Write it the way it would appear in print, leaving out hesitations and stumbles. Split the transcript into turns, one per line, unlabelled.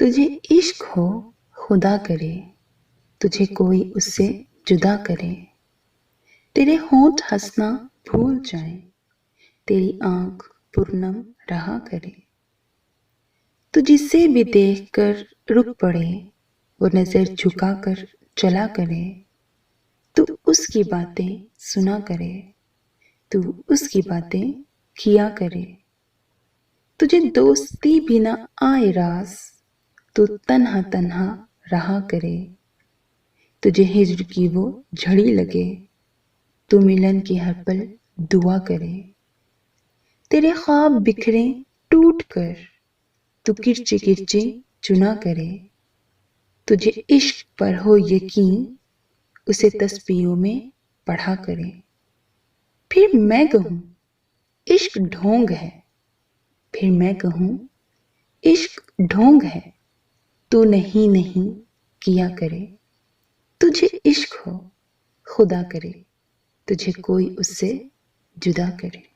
तुझे इश्क हो खुदा करे, तुझे कोई उससे जुदा करे। तेरे होंठ हंसना भूल जाएं, तेरी आंख पूर्णम रहा करे। तू जिसे भी देख कर रुक पड़े, वो नजर झुका कर चला करे। तू उसकी बातें सुना करे, तू उसकी बातें किया करे। तुझे दोस्ती भी न आए रास, तू तन्हा तन्हा रहा करे। तुझे हिज्र की वो झड़ी लगे, तू मिलन की हर पल दुआ करे। तेरे ख्वाब बिखरे टूट कर, तू किरचे किरचे चुना करे। तुझे इश्क पर हो यकीन, उसे तस्बीहों में पढ़ा करे। फिर मैं कहूँ इश्क ढोंग है, फिर मैं कहूँ इश्क ढोंग है, तू नहीं नहीं किया करे। तुझे इश्क हो खुदा करे, तुझे कोई उससे जुदा करे।